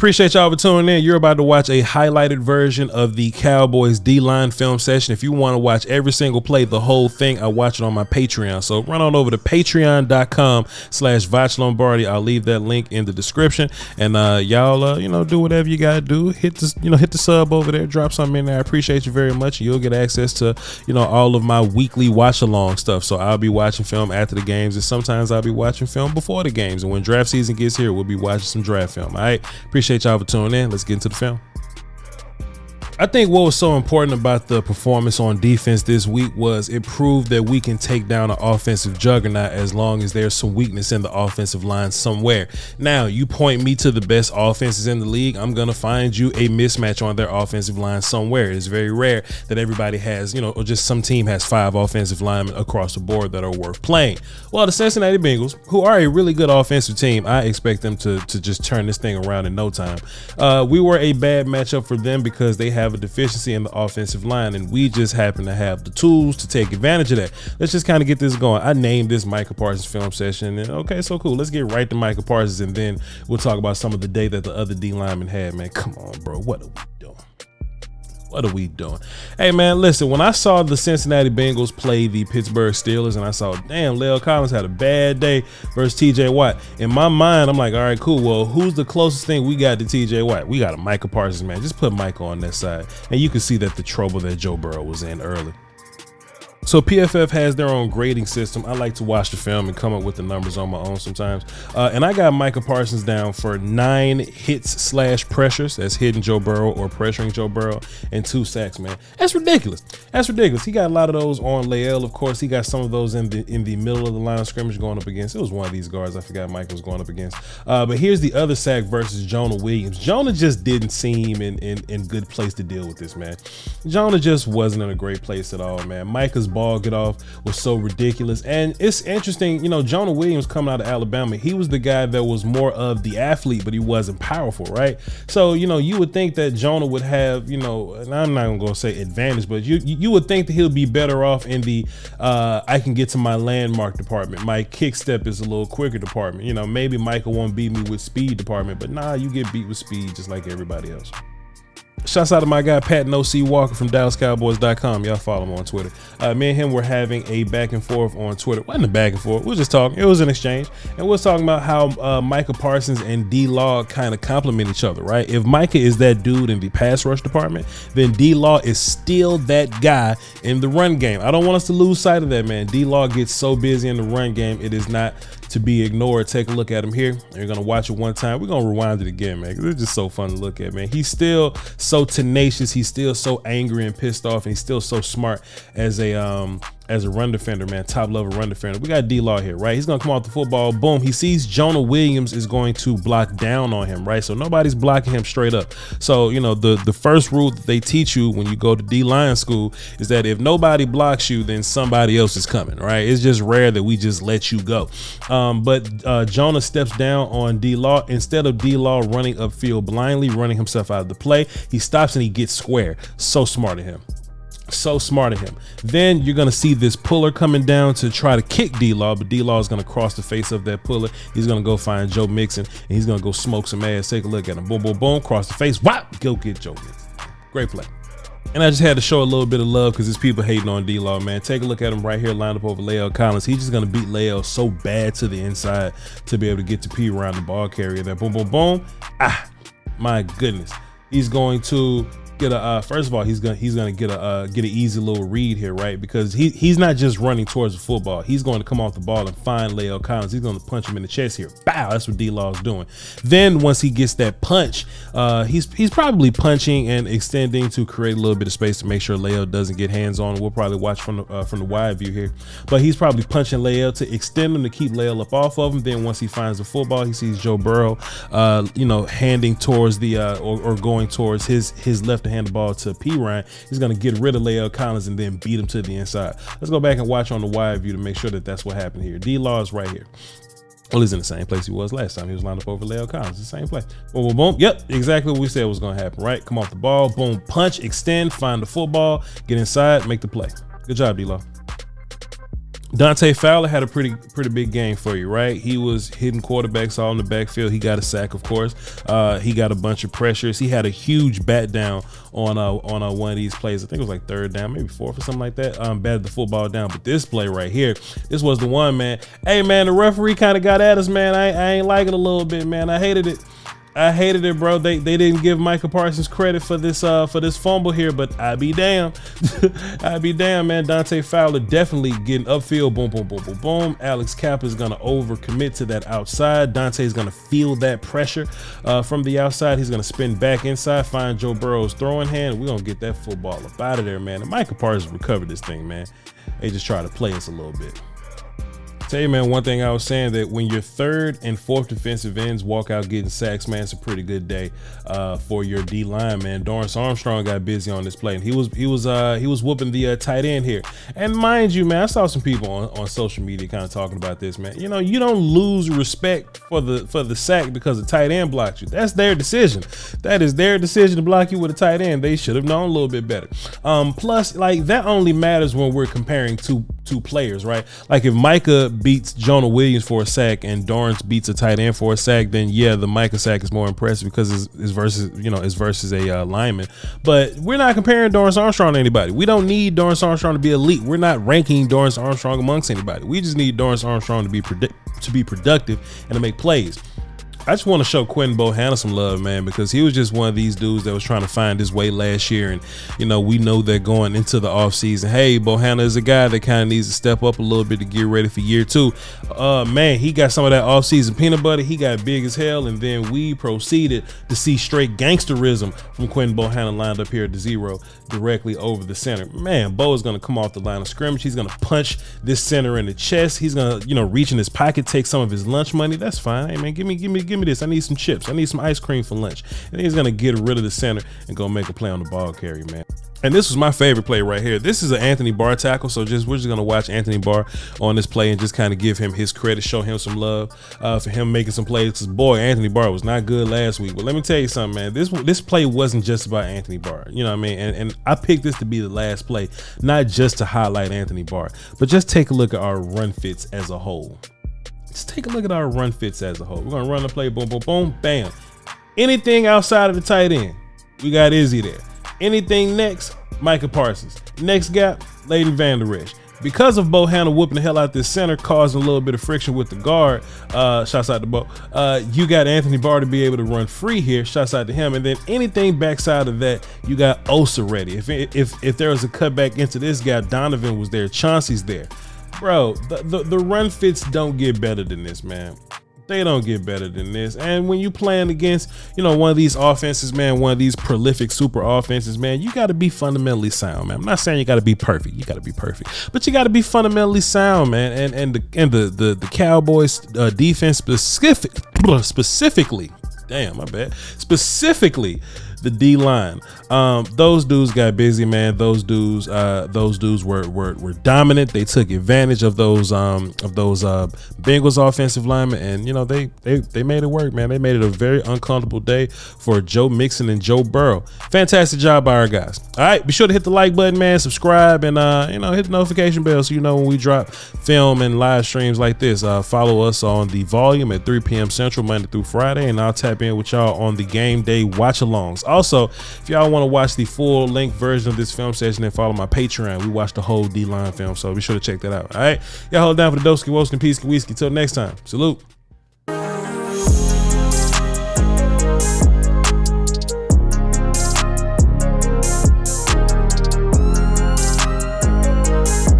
Appreciate y'all for tuning in. You're about to watch a highlighted version of the Cowboys D-line film session. If you want to watch every single play, the whole thing, I watch it on my Patreon. So run on over to patreon.com/Voch Lombardi. I'll leave that link in the description. And y'all, do whatever you gotta do. Hit the sub over there. Drop something in there. I appreciate you very much. You'll get access to all of my weekly watch along stuff. So I'll be watching film after the games, and sometimes I'll be watching film before the games. And when draft season gets here, we'll be watching some draft film. All right. Appreciate y'all for tuning in. Let's get into the film. I think what was so important about the performance on defense this week was it proved that we can take down an offensive juggernaut as long as there's some weakness in the offensive line somewhere. Now, you point me to the best offenses in the league, I'm going to find you a mismatch on their offensive line somewhere. It's very rare that everybody has, or just some team has 5 offensive linemen across the board that are worth playing. Well, the Cincinnati Bengals, who are a really good offensive team, I expect them to just turn this thing around in no time. We were a bad matchup for them because they have a deficiency in the offensive line, and we just happen to have the tools to take advantage of that. Let's just kind of get this going. I named this Micah Parsons film session, and okay, so cool. Let's get right to Micah Parsons, and then we'll talk about some of the day that the other D linemen had. Man, come on, bro. What are we doing? What are we doing? Hey, man, listen, when I saw the Cincinnati Bengals play the Pittsburgh Steelers and I saw, damn, La'el Collins had a bad day versus TJ Watt, in my mind, I'm like, all right, cool. Well, who's the closest thing we got to TJ Watt? We got a Micah Parsons, man. Just put Micah on that side. And you can see that the trouble that Joe Burrow was in early. So PFF has their own grading system. I like to watch the film and come up with the numbers on my own sometimes. And I got Micah Parsons down for 9 hits/pressures. That's hitting Joe Burrow or pressuring Joe Burrow, and 2 sacks, man. That's ridiculous. That's ridiculous. He got a lot of those on La'el, of course. He got some of those in the middle of the line of scrimmage going up against. It was one of these guards. I forgot Micah was going up against. But here's the other sack versus Jonah Williams. Jonah just didn't seem in good place to deal with this, man. Jonah just wasn't in a great place at all, man. Micah's ball get off was so ridiculous. And it's interesting, Jonah Williams coming out of Alabama, he was the guy that was more of the athlete, but he wasn't powerful, right? So, you would think that Jonah would have, and I'm not going to say advantage, but you would think that he'll be better off in the I can get to my landmark department. My kick step is a little quicker department. Maybe Micah won't beat me with speed department, but nah, you get beat with speed just like everybody else. Shouts out to my guy Pat NOC Walker from DallasCowboys.com. Y'all follow him on Twitter. Me and him were having a back and forth on Twitter. Wasn't a back and forth. We were just talking. It was an exchange. And we were talking about how Micah Parsons and DLo kind of complement each other, right? If Micah is that dude in the pass rush department, then DLo is still that guy in the run game. I don't want us to lose sight of that, man. DLo gets so busy in the run game, it is not to be ignored. Take a look at him here. And you're going to watch it one time. We're going to rewind it again, man, because it's just so fun to look at, man. He's still so tenacious. He's still so angry and pissed off. And he's still so smart as a run defender, man, top level run defender. We got DLo here, right? He's going to come off the football. Boom. He sees Jonah Williams is going to block down on him, right? So nobody's blocking him straight up. So, the first rule that they teach you when you go to D-line school is that if nobody blocks you, then somebody else is coming, right? It's just rare that we just let you go. But Jonah steps down on DLo. Instead of DLo running upfield blindly, running himself out of the play, he stops and he gets square. So smart of him. So smart of him. Then you're going to see this puller coming down to try to kick DLo, but DLo is going to cross the face of that puller. He's going to go find Joe Mixon, and he's going to go smoke some ass. Take a look at him. Boom, boom, boom. Cross the face. Whop! Go get Joe Mixon. Great play. And I just had to show a little bit of love because there's people hating on DLo, man. Take a look at him right here lined up over La'el Collins. He's just going to beat La'el so bad to the inside to be able to get to P around the ball carrier there. Boom, boom, boom. Ah, my goodness. He's going to get a first of all, he's gonna get an easy little read here, right? Because he's not just running towards the football. He's going to come off the ball and find La'el Collins. He's going to punch him in the chest here. Bow. That's what DLo is doing. Then once he gets that punch, he's probably punching and extending to create a little bit of space to make sure La'el doesn't get hands on. We'll probably watch from the wide view here, but he's probably punching La'el to extend him to keep La'el up off of him. Then once he finds the football, he sees Joe Burrow, handing towards the or going towards his left-handed ball to P Ryan. He's going to get rid of La'el Collins and then beat him to the inside. Let's go back and watch on the wide view to make sure that that's what happened here. DLo is right here. Well, he's in the same place he was last time. He was lined up over La'el Collins. The same play. Boom, boom, boom. Yep, exactly what we said was going to happen, right? Come off the ball, boom, punch, extend, find the football, get inside, make the play. Good job, DLo. Dante Fowler had a pretty big game for you, right? He was hitting quarterbacks all in the backfield. He got a sack, of course. He got a bunch of pressures. He had a huge bat down on one of these plays. I think it was like third down, maybe fourth or something like that. Batted the football down. But this play right here, this was the one, man. Hey, man, the referee kind of got at us, man. I ain't like it a little bit, man. I hated it, bro. They didn't give Micah Parsons credit for this fumble here, but I be damned. I be damned, man. Dante Fowler definitely getting upfield. Boom, boom, boom, boom, boom. Alex Kappa is gonna overcommit to that outside. Dante is gonna feel that pressure from the outside. He's gonna spin back inside, find Joe Burrow's throwing hand. We're gonna get that football up out of there, man. And Micah Parsons recovered this thing, man. They just try to play us a little bit. Tell you, man, one thing I was saying, that when your third and fourth defensive ends walk out getting sacks, man, it's a pretty good day for your D line, man. Doris Armstrong got busy on this play, and he was whooping the tight end here. And mind you, man, I saw some people on social media kind of talking about this, man. You know, you don't lose respect for the sack because the tight end blocked you. That's their decision. That is their decision to block you with a tight end. They should have known a little bit better. Plus, like, that only matters when we're comparing two players, right? Like, if Micah beats Jonah Williams for a sack and Dorrance beats a tight end for a sack, then yeah, the Micah sack is more impressive because it's versus a lineman. But we're not comparing Doris Armstrong to anybody. We don't need Doris Armstrong to be elite. We're not ranking Doris Armstrong amongst anybody. We just need Doris Armstrong to be productive and to make plays. I just want to show Quinn Bohannon some love, man, because he was just one of these dudes that was trying to find his way last year. And, you know, we know that going into the offseason, hey, Bohannon is a guy that kind of needs to step up a little bit to get ready for year two. Man, he got some of that offseason peanut butter. He got big as hell. And then we proceeded to see straight gangsterism from Quinn Bohannon lined up here at the zero directly over the center. Man, Bo is going to come off the line of scrimmage. He's going to punch this center in the chest. He's going to, you know, reach in his pocket, take some of his lunch money. That's fine. Hey, man, give me this. I need some chips. I need some ice cream for lunch. And he's going to get rid of the center and go make a play on the ball carry, man. And this was my favorite play right here. This is an Anthony Barr tackle, so we're just going to watch Anthony Barr on this play and just kind of give him his credit, show him some love for him making some plays. Because, boy, Anthony Barr was not good last week. But let me tell you something, man. This play wasn't just about Anthony Barr. You know what I mean? And I picked this to be the last play, not just to highlight Anthony Barr, but just take a look at our run fits as a whole. Just take a look at our run fits as a whole. We're going to run the play, boom, boom, boom, bam. Anything outside of the tight end, we got Izzy there. Anything next, Micah Parsons. Next gap, Leighton Vander Esch. Because of Bohannon whooping the hell out this center, causing a little bit of friction with the guard, shouts out to Bo, you got Anthony Barr to be able to run free here, shouts out to him. And then anything backside of that, you got Osa ready. If there was a cutback into this guy, Donovan was there, Chauncey's there. Bro, the run fits don't get better than this, man. They don't get better than this. And when you playing against, you know, one of these offenses, man, one of these prolific super offenses, man, you got to be fundamentally sound, man. I'm not saying you got to be perfect. You got to be perfect, but you got to be fundamentally sound, man. And the Cowboys defense specifically, damn, my bad. Specifically, the D line. Those dudes got busy, man. Those dudes were dominant. They took advantage of those Bengals offensive linemen, and you know they made it work, man. They made it a very uncomfortable day for Joe Mixon and Joe Burrow. Fantastic job by our guys. All right, be sure to hit the like button, man. Subscribe, and you know, hit the notification bell so you know when we drop film and live streams like this. Follow us on the Volume at 3 p.m. Central Monday through Friday, and I'll tap in with y'all on the game day watch-alongs. Also, if y'all want to watch the full-length version of this film session, then follow my Patreon. We watch the whole D-line film, so be sure to check that out. All right, y'all hold down for the Doski Woski Peace Whiskey. Till next time, salute.